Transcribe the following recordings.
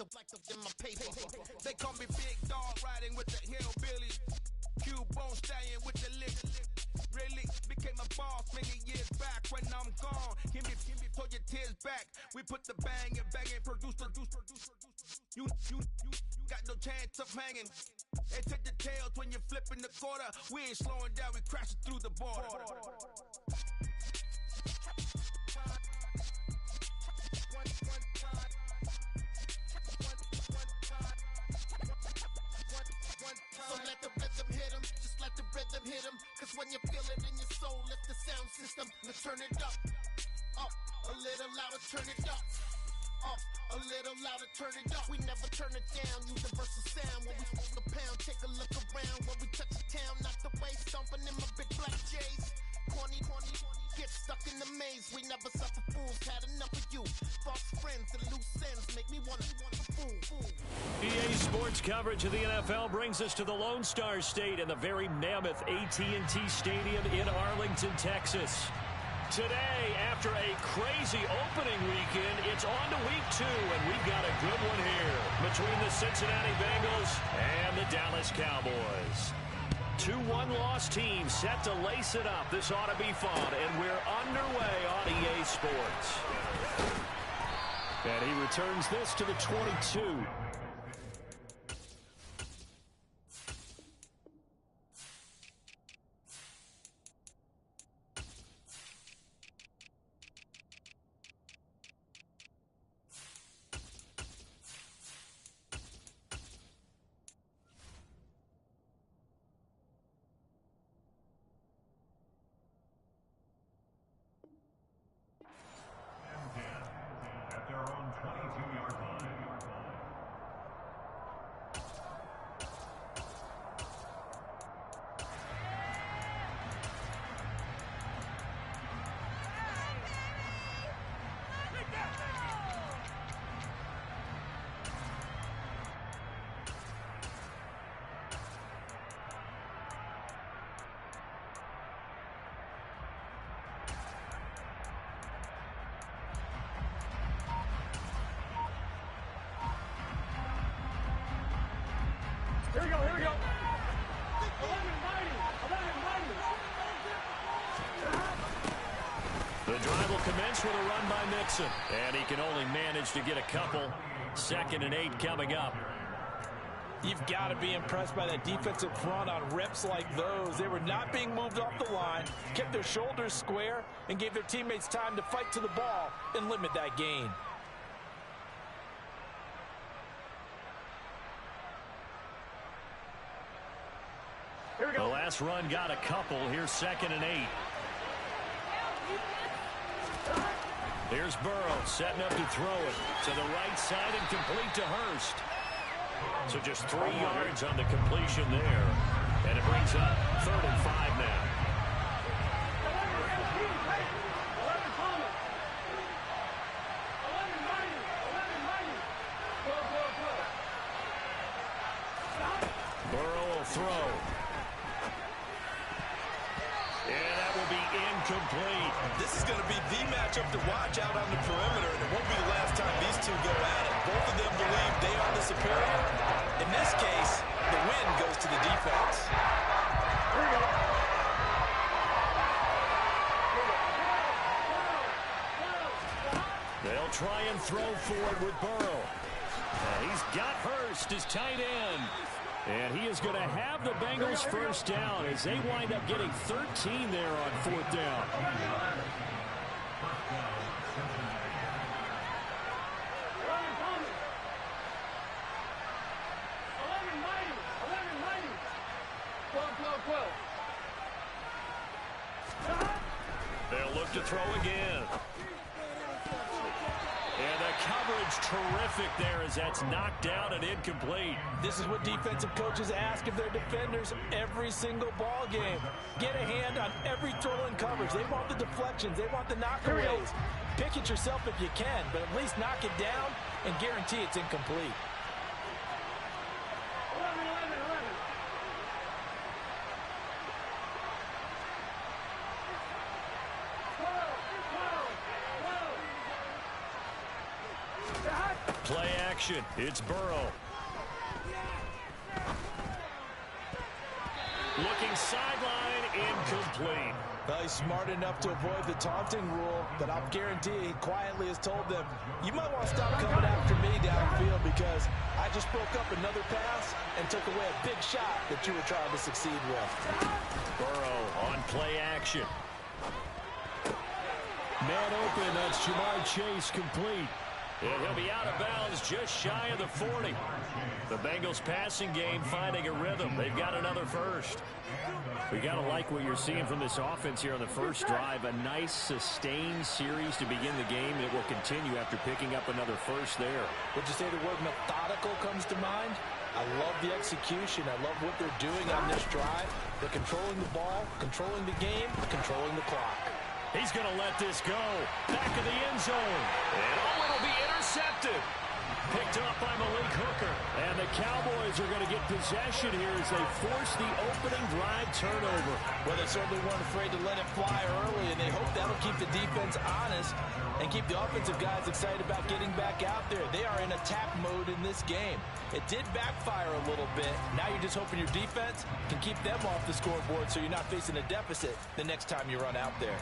in my paper. They call me Big Dog, riding with the hillbillies. Cubone stallion with the lick. Really became a boss many years back. When I'm gone, give me pull your tears back. We put the bang and produce. You got no chance of hanging. They take the tails when you're flipping the quarter. We ain't slowing down, we crashing through the border. So let the rhythm hit him, just let the rhythm hit him. Cause when you feel it in your soul, lift the sound system. Let's turn it up, a little louder, turn it up. A little louder, turn it up. We never turn it down. Universal sound when we smoke the pound. Take a look around when we touch the town. Not the way stomping in my big black J's. Corny, get stuck in the maze. We never suffer fools. Had enough of you. False friends and loose ends make me wanna fool. EA Sports coverage of the NFL brings us to the Lone Star State and the very mammoth AT&T Stadium in Arlington, Texas. Today, after a crazy opening weekend, it's on to week 2, and we've got a good one here between the Cincinnati Bengals and the Dallas Cowboys. 2 one-loss teams set to lace it up. This ought to be fun, and we're underway on EA Sports. And he returns this to the 22. At their own 22-yard line. Here we go. 11 90. The drive will commence with a run by Mixon. And he can only manage to get a couple. 2nd and 8 coming up. You've got to be impressed by that defensive front on reps like those. They were not being moved off the line, kept their shoulders square, and gave their teammates time to fight to the ball and limit that gain. Here we go. The last run got a couple. Here's 2nd and 8. Here's Burrow setting up to throw it to the right side and complete to Hurst. So just 3 yards on the completion there. And it brings up 3rd and 5 now. Burrow will throw. And that will be incomplete. This is going to be the matchup to watch out on the perimeter, and it won't be the last time these two go at it. Both of them believe they are the superior. In this case, the win goes to the defense. Here we go. They'll try and throw for it with Burrow. And he's got Hurst as tight end. And he is going to have the Bengals first down as they wind up getting 13 there on 4th down. They'll look to throw again. And the coverage terrific there as that's knocked down and incomplete. This is what defensive coaches ask of their defenders every single ball game. Get a hand on every throw in coverage. They want the deflections. They want the knockaways. Pick it yourself if you can, but at least knock it down and guarantee it's incomplete. 11. Play action. It's Burrow. Looking sideline, incomplete. Well, he's smart enough to avoid the taunting rule, but I'll guarantee he quietly has told them, you might want to stop coming after me downfield because I just broke up another pass and took away a big shot that you were trying to succeed with. Burrow on play action. Man open, that's Jamar Chase complete. And he'll be out of bounds just shy of the 40. The Bengals passing game finding a rhythm. They've got another first. We got to like what you're seeing from this offense here on the first drive. A nice sustained series to begin the game, and it will continue after picking up another first there. Would you say the word methodical comes to mind? I love the execution. I love what they're doing on this drive. They're controlling the ball, controlling the game, controlling the clock. He's going to let this go. Back of the end zone. And it'll be intercepted. Picked up by Malik Hooker. And the Cowboys are going to get possession here as they force the opening drive turnover. Well, they certainly weren't afraid to let it fly early, and they hope that'll keep the defense honest and keep the offensive guys excited about getting back out there. They are in attack mode in this game. It did backfire a little bit. Now you're just hoping your defense can keep them off the scoreboard so you're not facing a deficit the next time you run out there.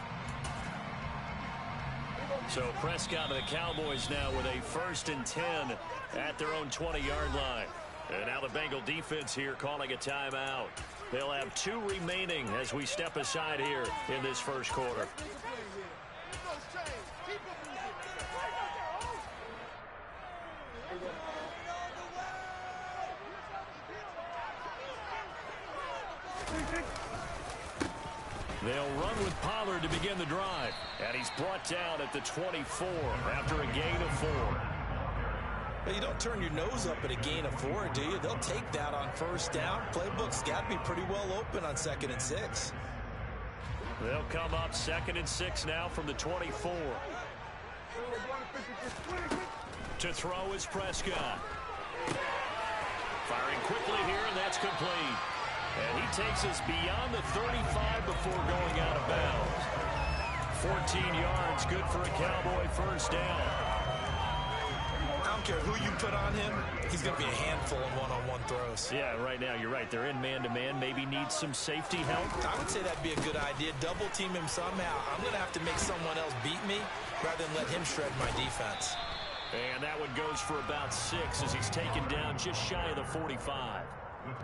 So Prescott and the Cowboys now with a 1st and 10 at their own 20-yard line. And now the Bengal defense here calling a timeout. They'll have 2 remaining as we step aside here in this first quarter. They'll run with Pollard to begin the drive. And he's brought down at the 24 after a gain of 4. Well, you don't turn your nose up at a gain of 4, do you? They'll take that on first down. Playbook's got to be pretty well open on 2nd and 6. They'll come up 2nd and 6 now from the 24. To throw is Prescott. Firing quickly here, and that's complete. And he takes us beyond the 35 before going out of bounds. 14 yards, good for a Cowboy first down. I don't care who you put on him, he's going to be a handful in one-on-one throws. Yeah, right now, you're right. They're in man-to-man. Maybe needs some safety help. I would say that'd be a good idea. Double team him somehow. I'm going to have to make someone else beat me rather than let him shred my defense. And that one goes for about 6 as he's taken down just shy of the 45.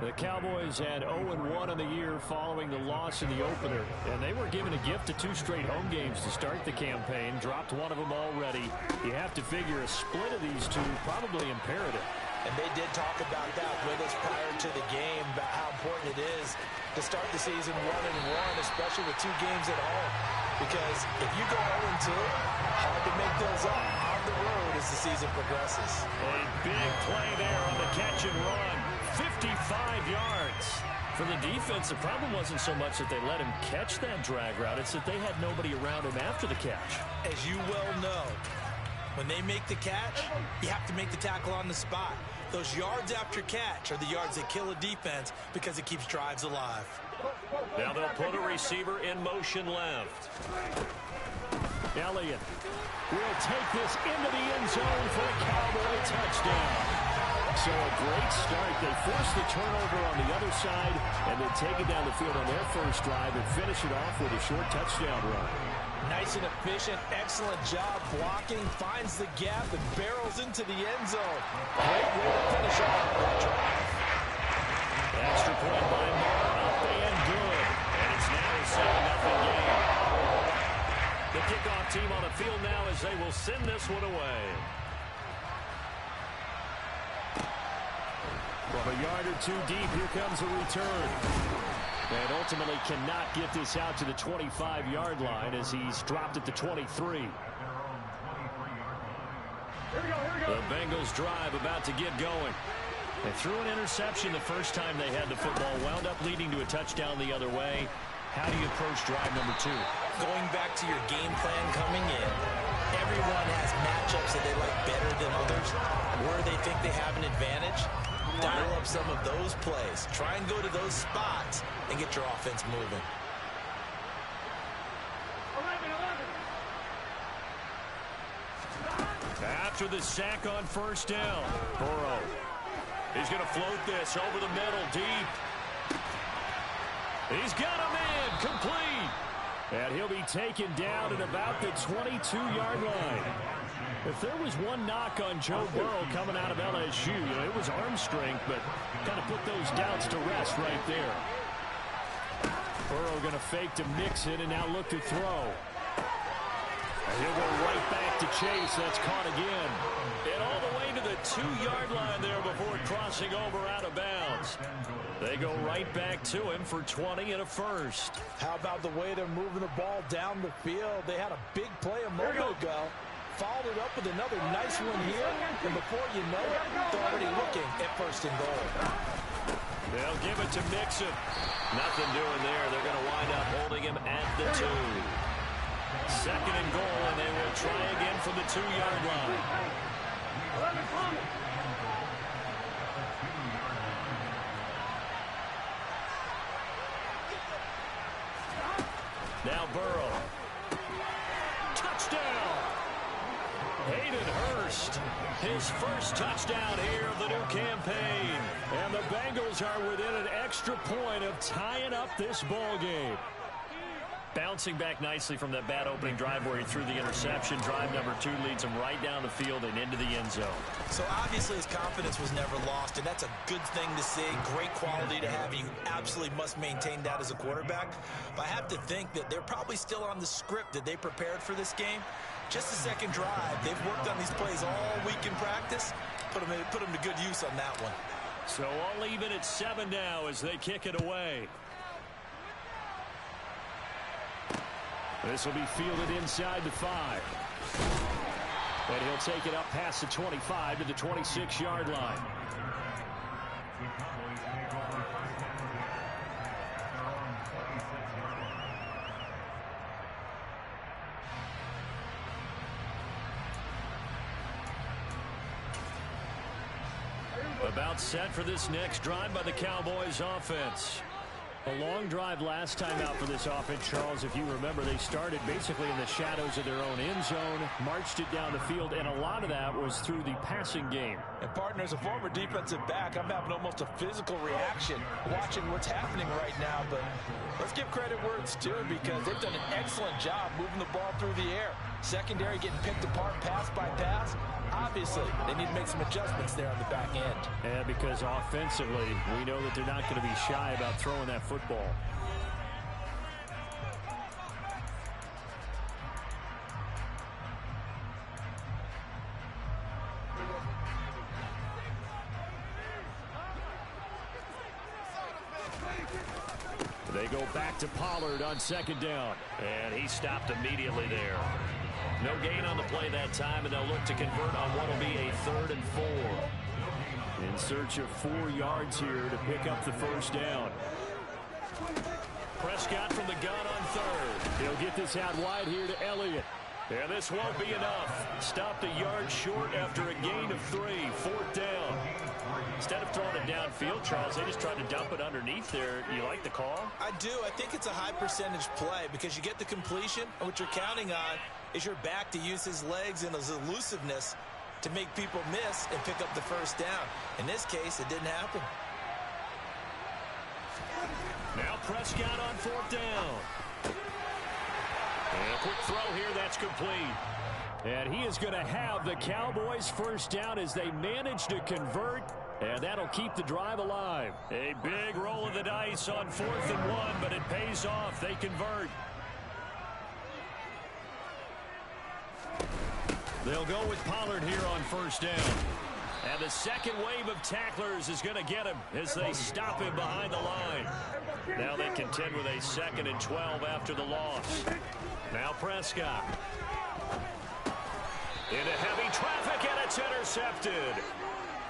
The Cowboys had 0-1 on the year following the loss in the opener, and they were given a gift of 2 straight home games to start the campaign. Dropped one of them already. You have to figure a split of these 2 probably imperative. And they did talk about that with us prior to the game, about how important it is to start the season 1-1, especially with 2 games at home. Because if you go 0-2, hard to make those up on the road as the season progresses. A big play there on the catch and run. 55 yards. For the defense, the problem wasn't so much that they let him catch that drag route. It's that they had nobody around him after the catch. As you well know, when they make the catch, you have to make the tackle on the spot. Those yards after catch are the yards that kill a defense because it keeps drives alive. Now they'll put a receiver in motion left. Elliott will take this into the end zone for a Cowboy touchdown. So a great start. They force the turnover on the other side and then take it down the field on their first drive and finish it off with a short touchdown run. Nice and efficient, excellent job blocking, finds the gap and barrels into the end zone. Great way to finish off that drive. Extra point by Moore, up and good. And it's now a 7-0 game. The kickoff team on the field now as they will send this one away. From a yard or 2 deep, here comes a return. And ultimately cannot get this out to the 25-yard line as he's dropped at the 23. The Bengals drive about to get going. They threw an interception the first time they had the football, wound up leading to a touchdown the other way. How do you approach drive number 2? Going back to your game plan coming in, everyone has matchups that they like better than others, where they think they have an advantage. Dial up some of those plays. Try and go to those spots and get your offense moving. After the sack on first down, Burrow. He's going to float this over the middle, deep. He's got a man, complete. And he'll be taken down at about the 22-yard line. If there was one knock on Joe Burrow coming out of LSU, it was arm strength, but kind of put those doubts to rest right there. Burrow going to fake to Mixon and now look to throw. And he'll go right back to Chase. That's caught again. And all the way to the 2-yard line there before crossing over out of bounds. They go right back to him for 20 and a first. How about the way they're moving the ball down the field? They had a big play a moment ago. Followed it up with another nice one here. And before you know it, they're already looking at first and goal. They'll give it to Mixon. Nothing doing there. They're going to wind up holding him at the 2. Second and goal, and they will try again from the 2-yard line. Now Burrow. Touchdown! Hayden Hurst, his first touchdown here of the new campaign. And the Bengals are within an extra point of tying up this ball game. Bouncing back nicely from that bad opening drive where he threw the interception. Drive number 2 leads him right down the field and into the end zone. So obviously his confidence was never lost, and that's a good thing to see. Great quality to have. You absolutely must maintain that as a quarterback. But I have to think that they're probably still on the script that they prepared for this game. Just the second drive. They've worked on these plays all week in practice. Put them to good use on that one. So all even at 7 now as they kick it away. This will be fielded inside the 5. And he'll take it up past the 25 to the 26-yard line. About set for this next drive by the Cowboys offense. A long drive last time out for this offense, Charles. If you remember, they started basically in the shadows of their own end zone, marched it down the field, and a lot of that was through the passing game. And partner, as a former defensive back, I'm having almost a physical reaction watching what's happening right now. But let's give credit where it's due, because they've done an excellent job moving the ball through the air. Secondary getting picked apart pass by pass. Obviously, they need to make some adjustments there on the back end. And because offensively, we know that they're not going to be shy about throwing that football. They go back to Pollard on second down. And he stopped immediately there. No gain on the play that time, and they'll look to convert on what will be a 3rd and 4. In search of 4 yards here to pick up the first down. Prescott from the gun on 3rd. He'll get this out wide here to Elliott. And this won't be enough. Stopped a yard short after a gain of 3. 4th down. Instead of throwing it downfield, Charles, they just tried to dump it underneath there. You like the call? I do. I think it's a high percentage play because you get the completion, and what you're counting on is your back to use his legs and his elusiveness to make people miss and pick up the first down. In this case, it didn't happen. Now Prescott on 4th down. And a quick throw here, that's complete. And he is going to have the Cowboys first down as they manage to convert. And that'll keep the drive alive. A big roll of the dice on 4th and 1, but it pays off. They convert. They'll go with Pollard here on first down. And the second wave of tacklers is going to get him as they stop him behind the line. Now they contend with a 2nd and 12 after the loss. Now Prescott. Into heavy traffic, and it's intercepted.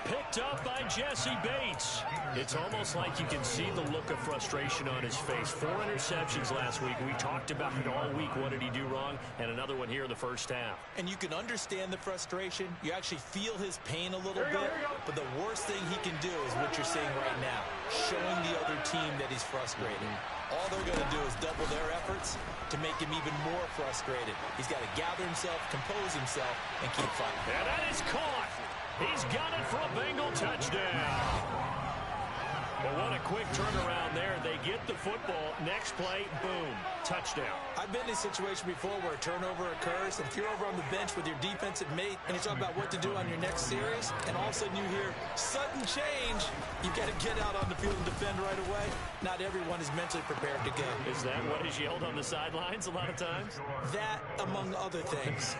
Picked up by Jesse Bates. It's almost like you can see the look of frustration on his face. 4 interceptions last week. We talked about it all week. What did he do wrong? And another one here in the first half. And you can understand the frustration. You actually feel his pain a little bit. But the worst thing he can do is what you're seeing right now. showing the other team that he's frustrated. All they're going to do is double their efforts to make him even more frustrated. He's got to gather himself, compose himself, and keep fighting. And that is caught. He's got it for a Bengal touchdown. Well, what a quick turnaround there. They get the football. Next play, boom, touchdown. I've been in a situation before where a turnover occurs, and if you're over on the bench with your defensive mate and you're talking about what to do on your next series, and all of a sudden you hear sudden change, you've got to get out on the field and defend right away. Not everyone is mentally prepared to go. Is that what is yelled on the sidelines a lot of times? That, among other things.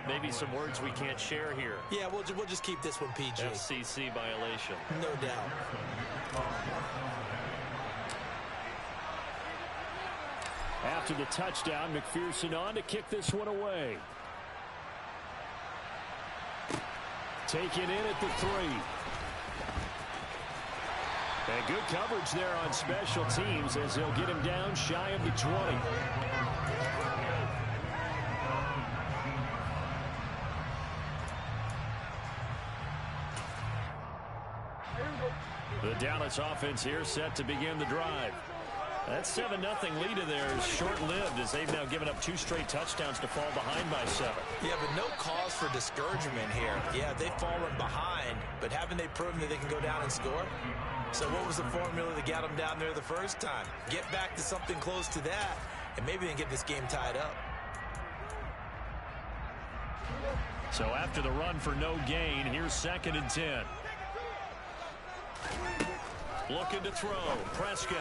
Maybe some words we can't share here. Yeah, we'll just keep this one PG. FCC violation. No doubt. After the touchdown, McPherson on to kick this one away. Taken in at the 3. And good coverage there on special teams as they'll get him down shy of the 20. The Dallas offense here set to begin the drive. That 7-0 lead of theirs short-lived as they've now given up 2 straight touchdowns to fall behind by 7. Yeah, but no cause for discouragement here. Yeah, they've fallen behind, but haven't they proven that they can go down and score? So what was the formula that got them down there the first time? Get back to something close to that, and maybe they can get this game tied up. So after the run for no gain, here's 2nd and 10. Looking to throw. Prescott.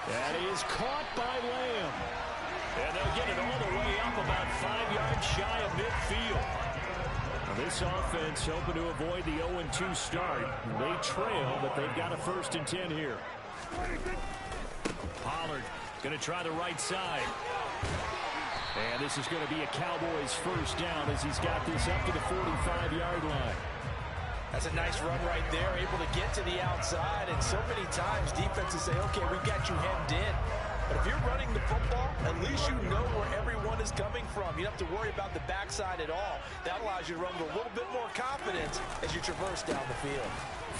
That is caught by Lamb. And they'll get it all the way up about 5 yards shy of midfield. Now this offense hoping to avoid the 0-2 start. They trail, but they've got a 1st and 10 here. Pollard going to try the right side. And this is going to be a Cowboys 1st down as he's got this up to the 45-yard line. That's a nice run right there, able to get to the outside. And so many times defenses say, okay, we've got you hemmed in. But if you're running the football, at least you know where everyone is coming from. You don't have to worry about the backside at all. That allows you to run with a little bit more confidence as you traverse down the field.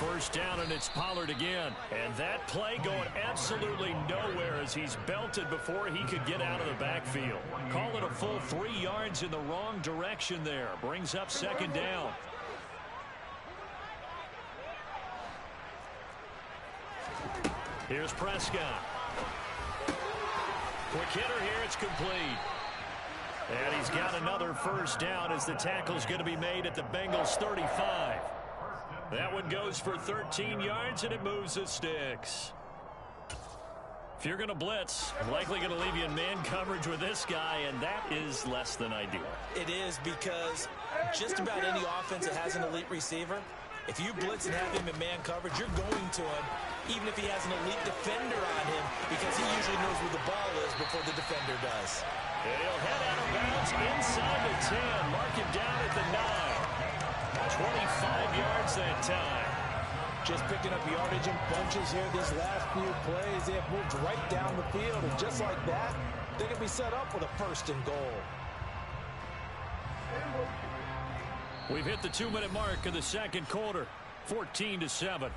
1st down, and it's Pollard again. And that play going absolutely nowhere as he's belted before he could get out of the backfield. Call it a full 3 yards in the wrong direction there. Brings up 2nd down. Here's Prescott. Quick hitter here. It's complete. And he's got another 1st down as the tackle's going to be made at the Bengals 35. That one goes for 13 yards, and it moves the sticks. If you're going to blitz, likely going to leave you in man coverage with this guy, and that is less than ideal. It is, because just about any offense that has an elite receiver, if you blitz and have him in man coverage, you're going to him, even if he has an elite defender on him, because he usually knows where the ball is before the defender does. And he'll head out of bounds inside the 10. Mark him down at the 9. 25 yards that time. Just picking up yardage in bunches here these last few plays. They have moved right down the field, and just like that, they can be set up with a 1st and goal. We've hit the 2-minute mark of the 2nd quarter. 14-7.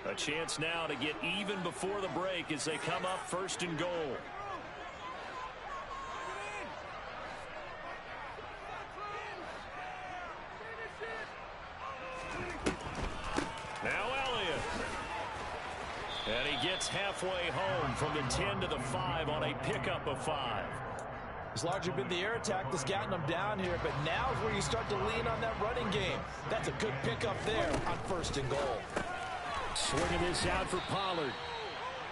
A chance now to get even before the break as they come up 1st and goal. Now Elliott. And he gets halfway home from the 10 to the 5 on a pickup of 5. It's largely been the air attack that's gotten them down here, but now is where you start to lean on that running game. That's a good pickup there on 1st and goal. Swinging this out for Pollard.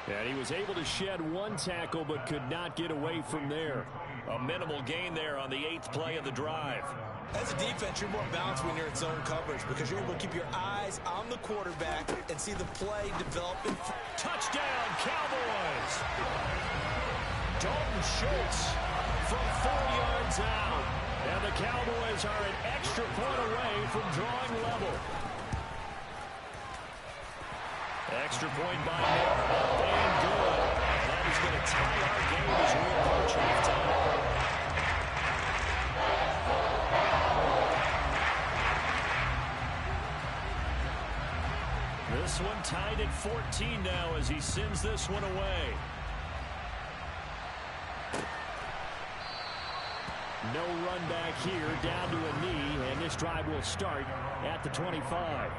And he was able to shed 1 tackle but could not get away from there. A minimal gain there on the 8th play of the drive. As a defense, you're more balanced when you're in zone coverage because you're able to keep your eyes on the quarterback and see the play develop. Touchdown, Cowboys! Dalton Schultz from 4 yards out. And the Cowboys are an extra point away from drawing level. Extra point by Moore, and good. And that who's going to tie our game as we approach halftime. This one tied at 14 now as he sends this one away. No run back here, down to a knee, and this drive will start at the 25.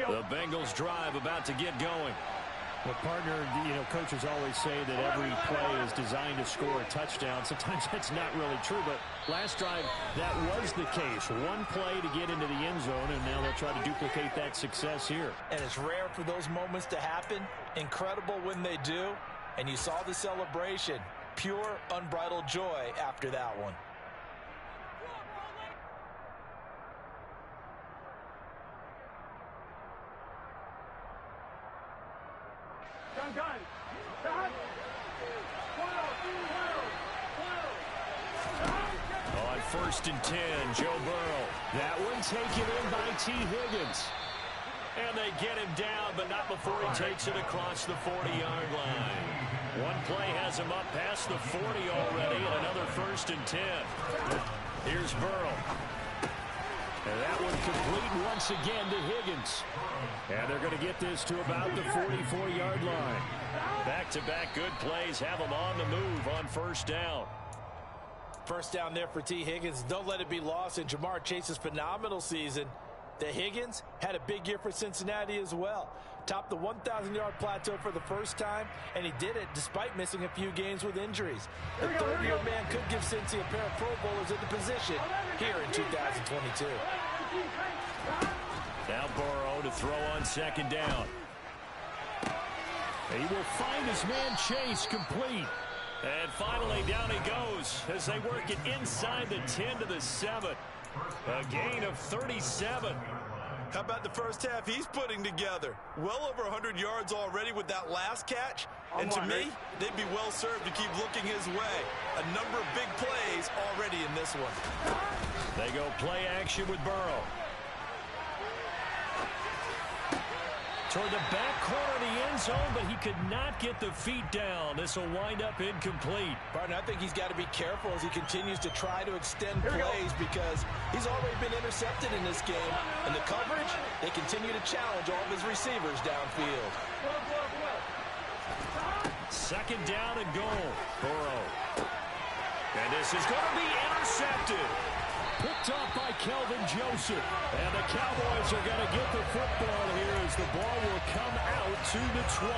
The Bengals drive about to get going. Well, partner, coaches always say that every play is designed to score a touchdown. Sometimes that's not really true, but last drive, that was the case. One play to get into the end zone, and now they'll try to duplicate that success here. And it's rare for those moments to happen. Incredible when they do. And you saw the celebration. Pure, unbridled joy after that one. On 1st and 10, Joe Burrow. That one taken in by T. Higgins. And they get him down, but not before he takes it across the 40-yard line. One play has him up past the 40 already, and another 1st and 10. Here's Burrow. And that one complete once again to Higgins. And they're going to get this to about the 44-yard line. Back-to-back good plays have them on the move on 1st down. First down there for T. Higgins. Don't let it be lost in Jamar Chase's phenomenal season. The Higgins had a big year for Cincinnati as well. Topped the 1,000-yard plateau for the first time, and he did it despite missing a few games with injuries. The third-year man could give Cincy a pair of Pro Bowlers at the position here in 2022. Now Burrow to throw on 2nd down. He will find his man Chase complete. And finally down he goes as they work it inside the 10 to the 7. A gain of 37. How about the first half he's putting together? Well over 100 yards already with that last catch. And to me, they'd be well served to keep looking his way. A number of big plays already in this one. They go play action with Burrow. Toward the back corner of the end zone, but he could not get the feet down. This will wind up incomplete. Partner, I think he's got to be careful as he continues to try to extend plays because he's already been intercepted in this game. And the coverage, they continue to challenge all of his receivers downfield. 2nd down and goal. Burrow. And this is going to be intercepted. Picked off by Kelvin Joseph. And the Cowboys are going to get the football here as the ball will come out to the 20.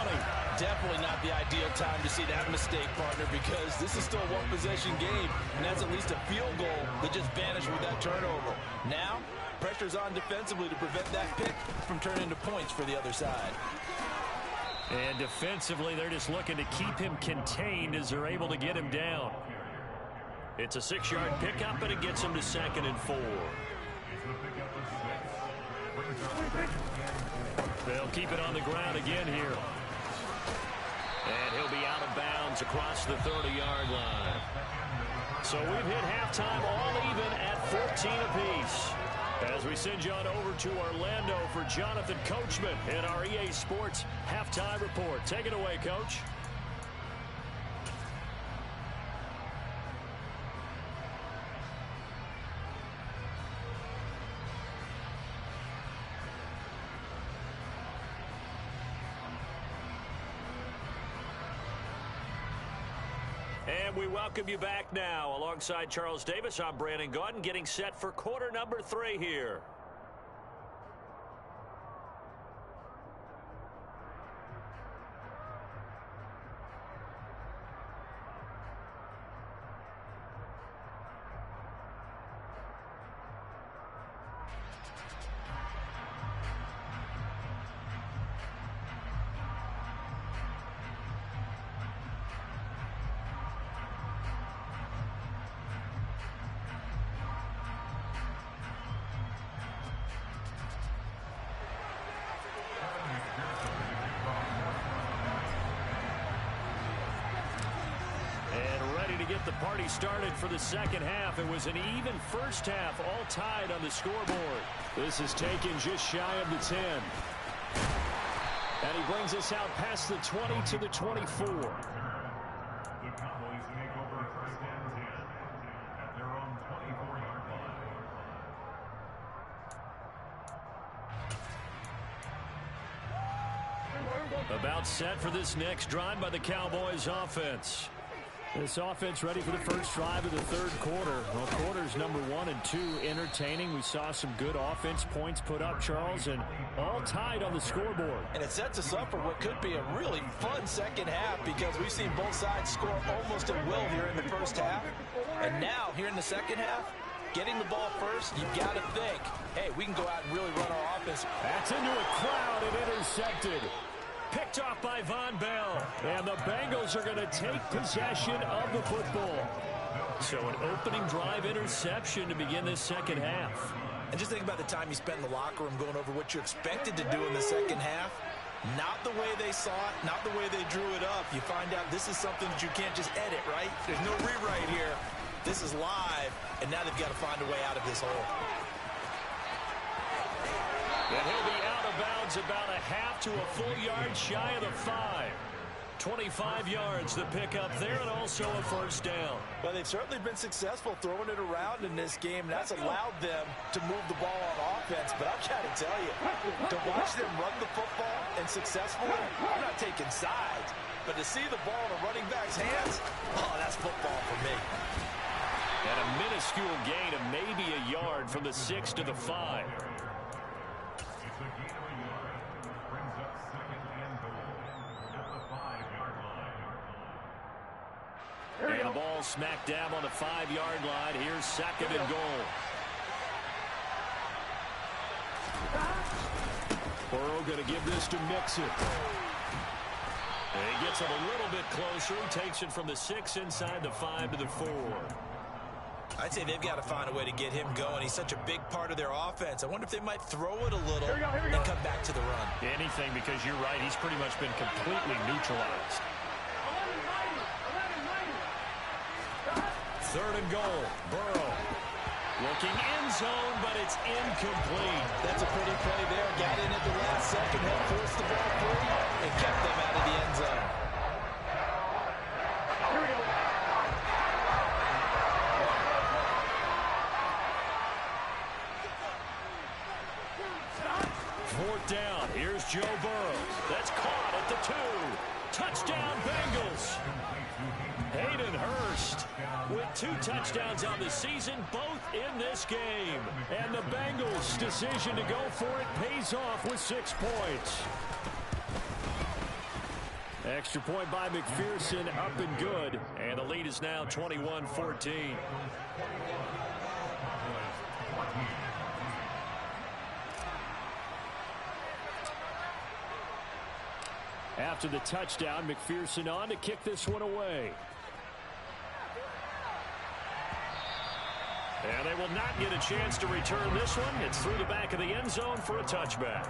Definitely not the ideal time to see that mistake, partner, because this is still a one-possession game, and that's at least a field goal that just vanished with that turnover. Now, pressure's on defensively to prevent that pick from turning into points for the other side. And defensively, they're just looking to keep him contained as they're able to get him down. It's a 6-yard pickup, and it gets him to 2nd and 4. They'll keep it on the ground again here. And he'll be out of bounds across the 30-yard line. So we've hit halftime all even at 14 apiece. As we send you on over to Orlando for Jonathan Coachman in our EA Sports Halftime Report. Take it away, Coach. And we welcome you back now. Alongside Charles Davis, I'm Brandon Gaudin, getting set for quarter number 3 here. get the party started for the second half. It was an even first half, all tied on the scoreboard. This is taken just shy of the 10. And he brings us out past the 20 to the 24. The Cowboys take over first and 10 at their own 24-yard line. About set for this next drive by the Cowboys offense. This offense ready for the first drive of the third quarter. Well, quarters number 1 and 2 entertaining. We saw some good offense points put up, Charles, and all tied on the scoreboard. And it sets us up for what could be a really fun second half because we've seen both sides score almost at will here in the first half. And now, here in the second half, getting the ball first, you've got to think, hey, we can go out and really run our offense. That's into a crowd and intercepted. Picked off by Von Bell. And the Bengals are going to take possession of the football. So an opening drive interception to begin this second half. And just think about the time you spent in the locker room going over what you expected to do in the second half. Not the way they saw it, not the way they drew it up. You find out this is something that you can't just edit, right? There's no rewrite here. This is live, and now they've got to find a way out of this hole. And he'll be out of bounds about a half to a full yard shy of the 5. 25 yards the pickup there, and also a first down. Well, they've certainly been successful throwing it around in this game, and that's allowed them to move the ball on offense. But I've got to tell you, to watch them run the football and successfully, I'm not taking sides, but to see the ball in a running back's hands, oh, that's football for me. And a minuscule gain of maybe a yard from the 6 to the 5. And the ball smack dab on the 5-yard line. Here's second and goal. Burrow going to give this to Mixon. And he gets it a little bit closer. He takes it from the 6 inside the 5 to the 4. I'd say they've got to find a way to get him going. He's such a big part of their offense. I wonder if they might throw it a little and come back to the run. Anything, because you're right. He's pretty much been completely neutralized. Third and goal. Burrow looking end zone, but it's incomplete. That's a pretty play there. Got in at the last second, helped force the ball free, and kept them out of the end zone. Fourth down. Here's Joe Burrow. That's caught at the 2. Touchdown, Bengals. Hayden Hurst with 2 touchdowns on the season, both in this game. And the Bengals' decision to go for it pays off with 6 points. Extra point by McPherson, up and good. And the lead is now 21-14. After the touchdown, McPherson on to kick this one away. And they will not get a chance to return this one. It's through the back of the end zone for a touchback.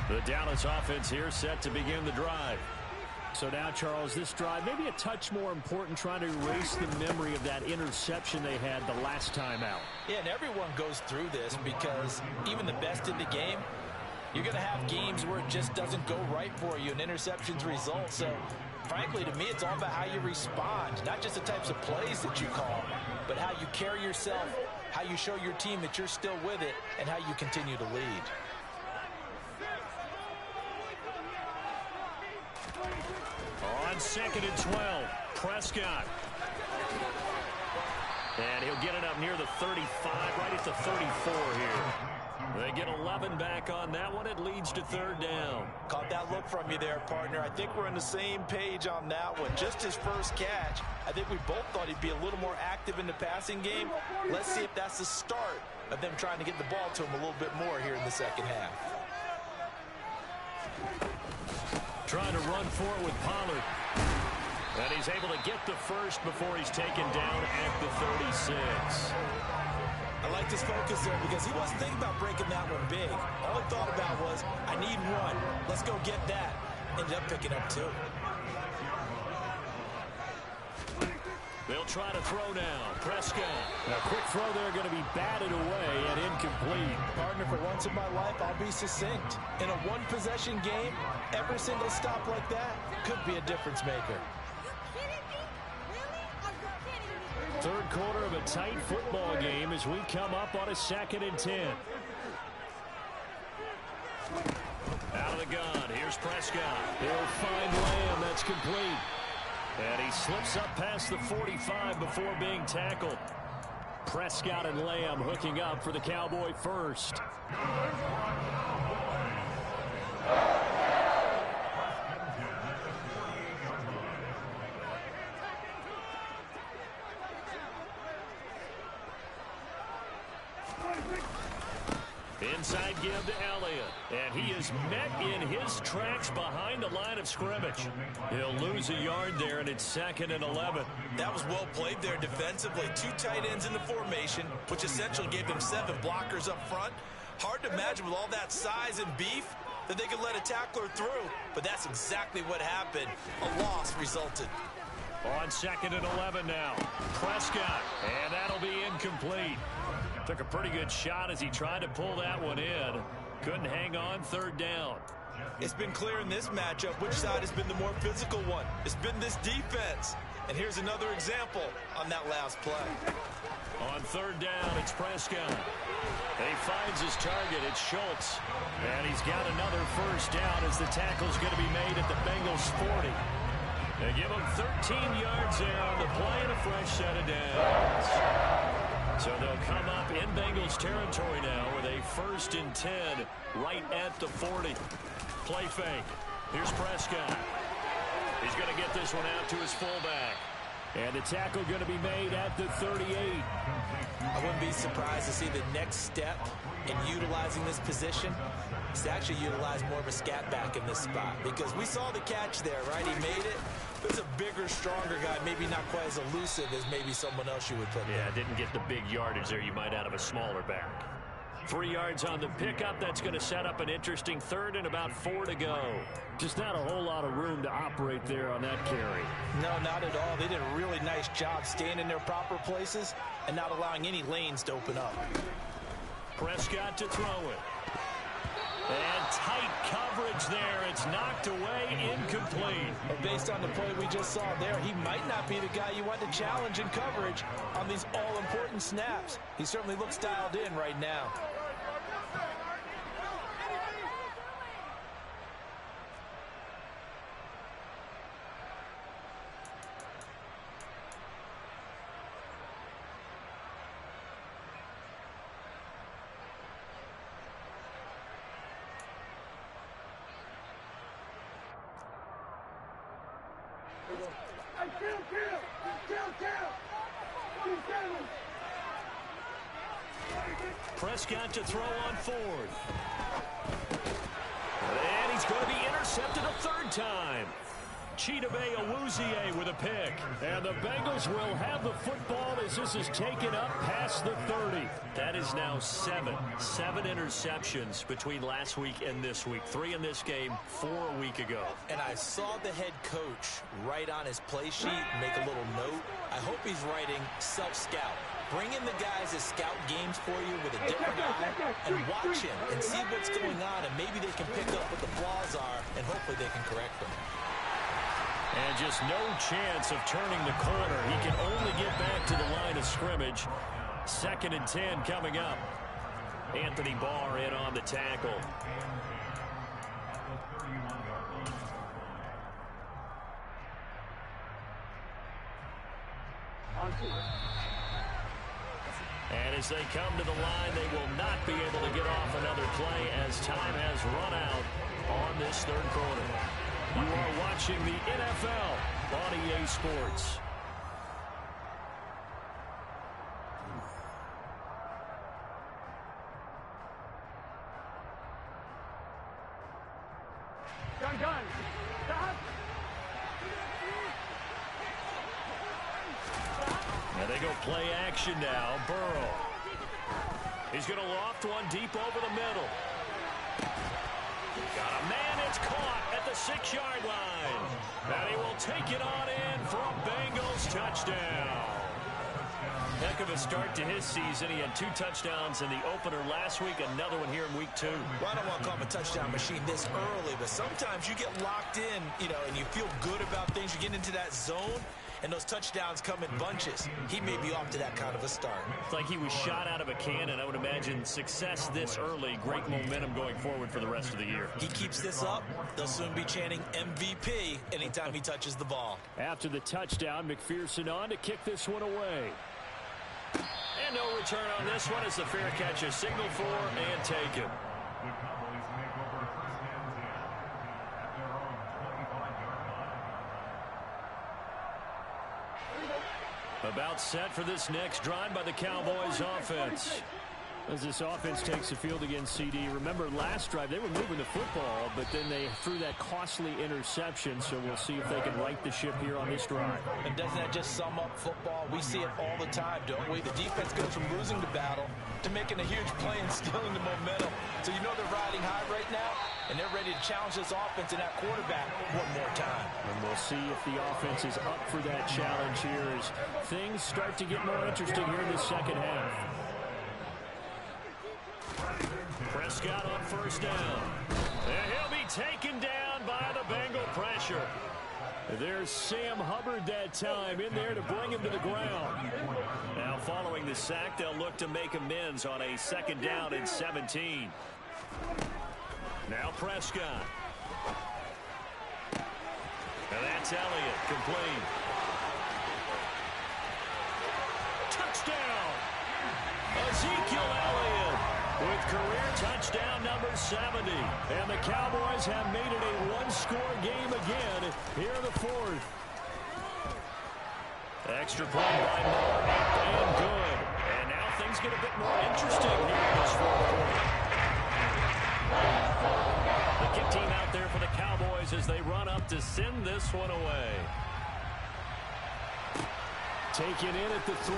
The Dallas offense here set to begin the drive. So now, Charles, this drive maybe a touch more important, trying to erase the memory of that interception they had the last time out. Yeah, and everyone goes through this because even the best in the game, you're going to have games where it just doesn't go right for you and interceptions result. So, frankly, to me, it's all about how you respond, not just the types of plays that you call, but how you carry yourself, how you show your team that you're still with it, and how you continue to lead. On 2nd and 12, Prescott. And he'll get it up near the 35, right at the 34 here. They get 11 back on that one. It leads to 3rd down. Caught that look from you there, partner. I think we're on the same page on that one. Just his first catch, I think we both thought he'd be a little more active in the passing game. Let's see if that's the start of them trying to get the ball to him a little bit more here in the second half. Trying to run for it with Pollard. And he's able to get the first before he's taken down at the 36. I like his focus there because he wasn't thinking about breaking that one big. All he thought about was, I need one. Let's go get that. Ended up picking up two. They'll try to throw now. Prescott. A quick throw there going to be batted away and incomplete. Partner, for once in my life, I'll be succinct. In a one-possession game, every single stop like that could be a difference maker. Third quarter of a tight football game as we come up on a 2nd and 10. Out of the gun. Here's Prescott. He'll find Lamb. That's complete. And he slips up past the 45 before being tackled. Prescott and Lamb hooking up for the Cowboy first. Inside give to Elliott. And he is met in his tracks behind the line of scrimmage. He'll lose a yard there, and it's 2nd and 11. That was well played there defensively. 2 tight ends in the formation, which essentially gave them 7 blockers up front. Hard to imagine with all that size and beef that they could let a tackler through. But that's exactly what happened. A loss resulted. On 2nd and 11 now. Prescott. And that'll be incomplete. Took a pretty good shot as he tried to pull that one in. Couldn't hang on. 3rd down. It's been clear in this matchup which side has been the more physical one. It's been this defense. And here's another example on that last play. On 3rd down, it's Prescott. And he finds his target. It's Schultz. And he's got another first down as the tackle's going to be made at the Bengals 40. They give him 13 yards there on the play and a fresh set of downs. So they'll come up in Bengals territory now with a 1st and 10 right at the 40. Play fake. Here's Prescott. He's going to get this one out to his fullback. And the tackle going to be made at the 38. I wouldn't be surprised to see the next step in utilizing this position is to actually utilize more of a scat back in this spot. Because we saw the catch there, right? He made it. There's a bigger, stronger guy, maybe not quite as elusive as maybe someone else you would put there. Yeah, didn't get the big yardage there you might out of a smaller back. 3 yards on the pickup. That's going to set up an interesting 3rd and about 4 to go. Just not a whole lot of room to operate there on that carry. No, not at all. They did a really nice job staying in their proper places and not allowing any lanes to open up. Prescott to throw it. And tight coverage there. It's knocked away, incomplete. But based on the play we just saw there, he might not be the guy you want to challenge in coverage on these all-important snaps. He certainly looks dialed in right now. Prescott to throw on 4th. And he's going to be intercepted a 3rd time. Chidobe Awuzie with a pick. And the Bengals will have the football as this is taken up past the 30. That is now 7 interceptions between last week and this week. 3 in this game, 4 a week ago. And I saw the head coach write on his play sheet, make a little note. I hope he's writing self-scout. Bring in the guys that scout games for you with a different eye and watch him and see what's going on, and maybe they can pick up what the flaws are, and hopefully they can correct them. And just no chance of turning the corner. He can only get back to the line of scrimmage. 2nd and 10 coming up. Anthony Barr in on the tackle. And as they come to the line, they will not be able to get off another play as time has run out on this 3rd quarter. You are watching the NFL on EA Sports. Gun. Stop. go play action now. Burrow. He's going to loft one deep over the middle. Got a man. It's caught at the 6-yard line. And he will take it on in for a Bengals touchdown. Heck of a start to his season. He had 2 touchdowns in the opener last week, another one here in week 2. Well, I don't want to call him a touchdown machine this early, but sometimes you get locked in, and you feel good about things. You get into that zone, and those touchdowns come in bunches. He may be off to that kind of a start. It's like he was shot out of a cannon. I would imagine success this early, great momentum going forward for the rest of the year. He keeps this up, they'll soon be chanting MVP anytime he touches the ball. After the touchdown, McPherson on to kick this one away. And no return on this one as the fair catch is signaled for and taken. The Cowboys make over first and 10 at their own 25-yard line. About set for this next drive by the Cowboys offense. As this offense takes the field against CD, remember last drive they were moving the football, but then they threw that costly interception, so we'll see if they can right the ship here on this drive. And doesn't that just sum up football? We see it all the time, don't we? The defense goes from losing the battle to making a huge play and stealing the momentum. So you know they're riding high right now, and they're ready to challenge this offense and that quarterback one more time. And we'll see if the offense is up for that challenge here as things start to get more interesting here in the second half. Prescott on first down. And he'll be taken down by the Bengal pressure. There's Sam Hubbard that time in there to bring him to the ground. Now following the sack, they'll look to make amends on a 2nd down and 17. Now Prescott. And that's Elliott, complete. Touchdown! Ezekiel Elliott with career touchdown number 70. And the Cowboys have made it a one-score game again here in the 4th. Extra point by Moore, and good. And now things get a bit more interesting here in this 4th quarter. The kick team out there for the Cowboys as they run up to send this one away. Taken in at the 3.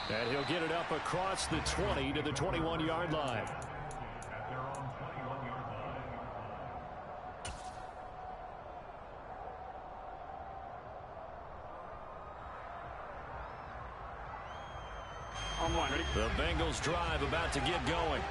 And he'll get it up across the 20 to the 21-yard line. At their own 21-yard line. The Bengals drive about to get going.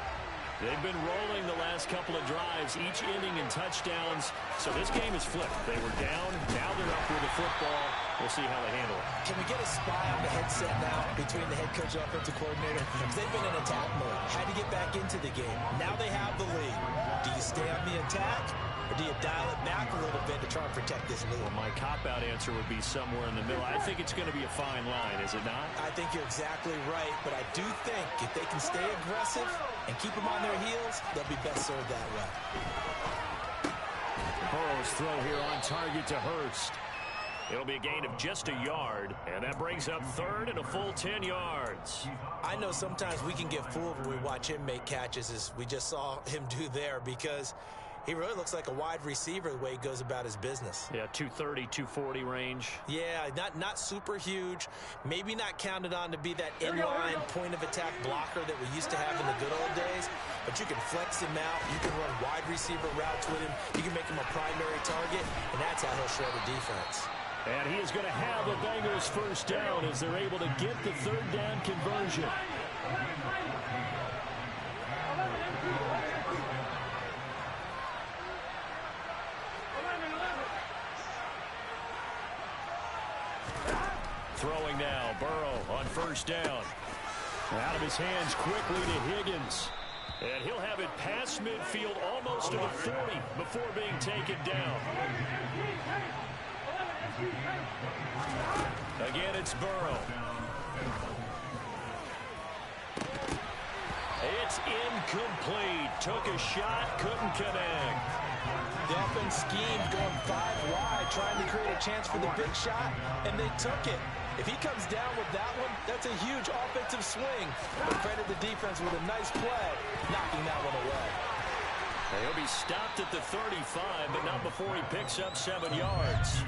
They've been rolling the last couple of drives, each ending in touchdowns. So this game is flipped. They were down, now they're up with the football. We'll see how they handle it. Can we get a spy on the headset now between the head coach and offensive coordinator? They've been in attack mode. Had to get back into the game. Now they have the lead. Do you stay on the attack, or do you dial it back a little bit to try and protect this lead? Well, my cop-out answer would be somewhere in the middle. I think it's going to be a fine line, is it not? I think you're exactly right, but I do think if they can stay aggressive and keep them on their heels, they'll be best served that way. Burrow's throw here on target to Hurst. It'll be a gain of just a yard, and that brings up 3rd and a full 10 yards. I know sometimes we can get fooled when we watch him make catches, as we just saw him do there, because he really looks like a wide receiver the way he goes about his business. Yeah, 230, 240 range. Yeah, not super huge. Maybe not counted on to be that inline point-of-attack blocker that we used to have in the good old days. But you can flex him out. You can run wide receiver routes with him. You can make him a primary target, and that's how he'll shred a defense. And he is going to have the Bengals first down as they're able to get the 3rd down conversion. Throwing now, Burrow on first down. Out of his hands quickly to Higgins. And he'll have it past midfield almost to the 40 before being taken down. Again, it's Burrow. It's incomplete. Took a shot, couldn't connect. The offense schemed going 5 wide, trying to create a chance for the big shot, and they took it. If he comes down with that one, that's a huge offensive swing. But credit the defense with a nice play, knocking that one away. He'll be stopped at the 35, but not before he picks up 7 yards.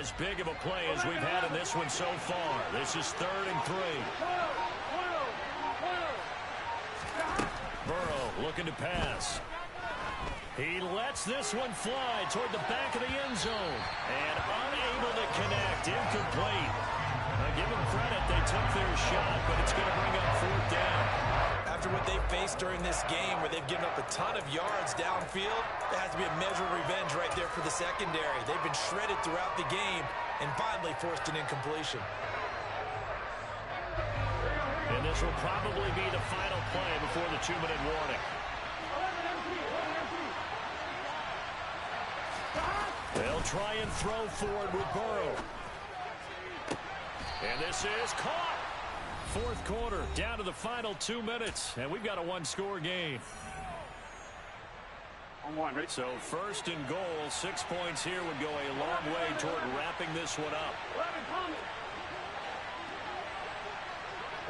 as big of a play as we've had in this one so far. This is 3rd and 3. Burrow looking to pass. He lets this one fly toward the back of the end zone. And unable to connect. Incomplete. Give them credit. They took their shot, but it's going to bring up 4th down. After what they've faced during this game where they've given up a ton of yards downfield, there has to be a measure of revenge right there for the secondary. They've been shredded throughout the game and finally forced an incompletion. And this will probably be the final play before the 2-minute warning. They'll try and throw forward with Burrow. And this is caught. 4th quarter, down to the final 2 minutes, and we've got a 1-score game. So 1st and goal, 6 points here would go a long way toward wrapping this one up. 11 coming.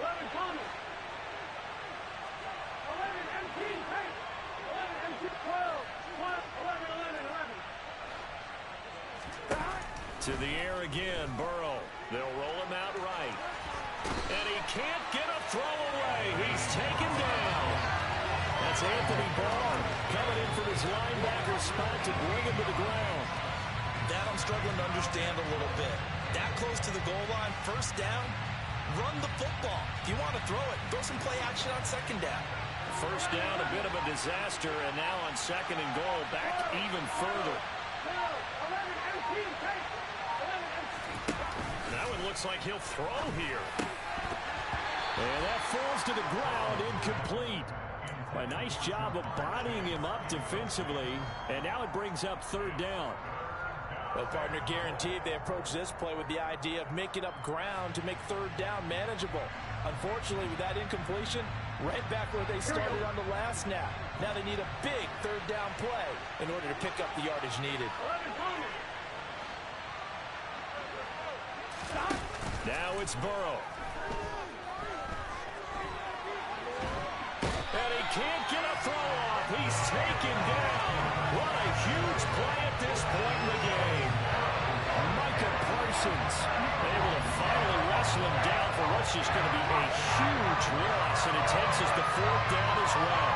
11 coming. 11 MT, hey. 11 MT, 12, 11, 11, 11. To the air again, Burrow. They'll roll him out right. And he can't get a throw away. He's taken down. That's Anthony Barr coming in from his linebacker spot to bring him to the ground. That I'm struggling to understand a little bit. That close to the goal line, 1st down, run the football. If you want to throw it, throw some play action on 2nd down. 1st down, a bit of a disaster, and now on 2nd and goal, back even further. That one looks like he'll throw here. And that falls to the ground, incomplete. A nice job of bodying him up defensively, and now it brings up 3rd down. Well, partner, guaranteed they approach this play with the idea of making up ground to make 3rd down manageable. Unfortunately, with that incompletion, right back where they started on the last snap. Now they need a big 3rd down play in order to pick up the yardage needed. Now it's Burrow. And he can't get a throw off. He's taken down. What a huge play at this point in the game. Micah Parsons able to finally wrestle him down for what's just going to be a huge loss, and it takes us to 4th down as well.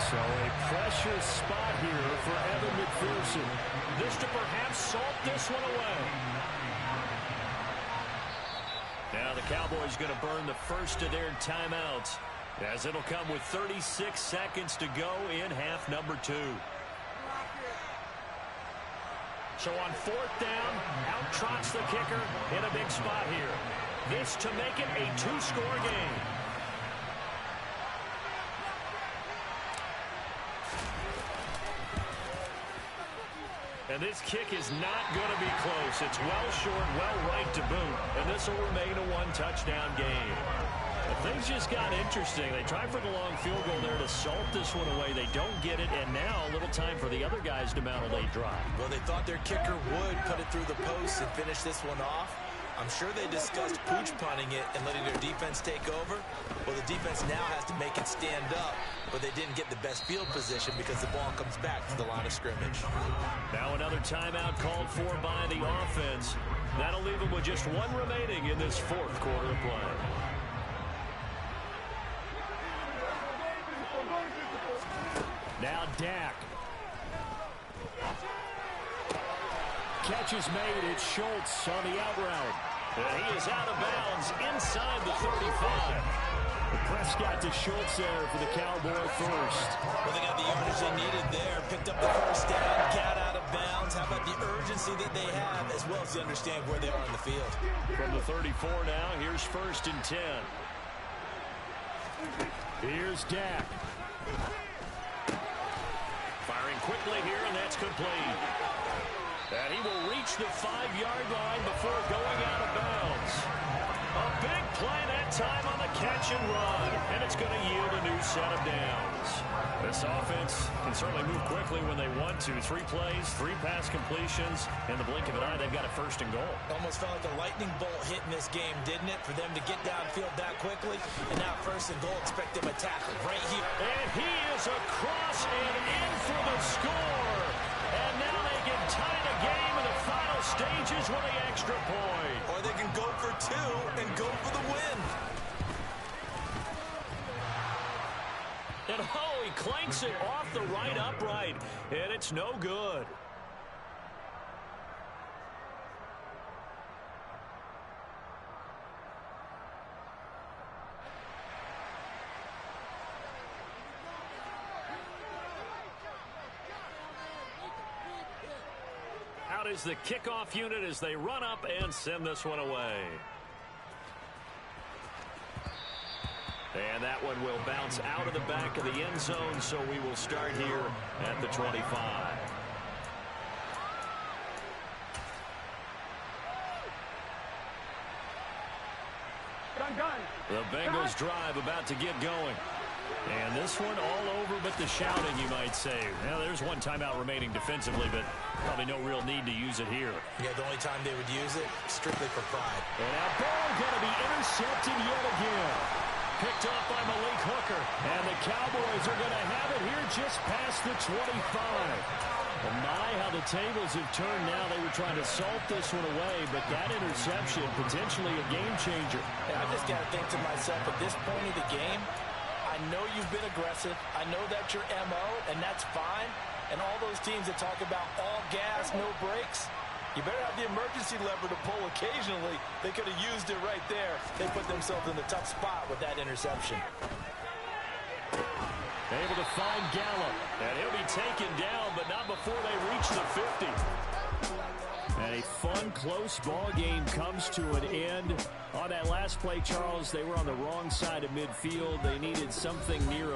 So a pressure spot here for Evan McPherson. This to perhaps salt this one away. Now the Cowboys going to burn the first of their timeouts, as it'll come with 36 seconds to go in half number 2. So on 4th down, out trots the kicker in a big spot here. This to make it a 2-score game. And this kick is not going to be close. It's well short, well right to boot. And this will remain a 1-touchdown game. But things just got interesting. They tried for the long field goal there to salt this one away. They don't get it, and now a little time for the other guys to mount a late drive. Well, they thought their kicker would put it through the post and finish this one off. I'm sure they discussed pooch punting it and letting their defense take over. Well, the defense now has to make it stand up, but they didn't get the best field position because the ball comes back to the line of scrimmage. Now another timeout called for by the offense. That'll leave them with just one remaining in this 4th quarter of play. Now Dak. Catch is made. It's Schultz on the out route. And he is out of bounds inside the 35. Prescott to Schultz there for the Cowboy first. Well, they got the yardage they needed there. Picked up the 1st down, got out of bounds. How about the urgency that they have, as well as to understand where they are in the field. From the 34 now, here's 1st and 10. Here's Dak. Firing quickly here, and that's complete. And he will reach the 5-yard line before going out of bounds. A big play that time on the catch and run, and it's going to yield a new set of downs. This offense can certainly move quickly when they want to. 3 plays, 3 pass completions. In the blink of an eye, they've got a 1st and goal. Almost felt like a lightning bolt hit in this game, didn't it? For them to get downfield that quickly. And now 1st and goal, expect them to tackle right here. And he is across and in for the score. Stages with the extra point. Or they can go for two and go for the win. And he clanks it off the right upright, and it's no good. Out is the kickoff unit as they run up and send this one away. And that one will bounce out of the back of the end zone, so we will start here at the 25. The Bengals drive about to get going. And this one all over but the shouting, you might say. Well, there's one timeout remaining defensively, but probably no real need to use it here. Yeah, the only time they would use it, strictly for pride. And that ball going to be intercepted yet again. Picked up by Malik Hooker. And the Cowboys are going to have it here just past the 25. And my, how the tables have turned now. They were trying to salt this one away, but that interception, potentially a game changer. And I just got to think to myself, at this point of the game, I know you've been aggressive. I know that's your MO, and that's fine. And all those teams that talk about all gas, no brakes, you better have the emergency lever to pull occasionally. They could have used it right there. They put themselves in a tough spot with that interception. Able to find Gallup, and he'll be taken down, but not before they reach the 50. And a fun, close ball game comes to an end. On that last play, Charles, they were on the wrong side of midfield. They needed something near a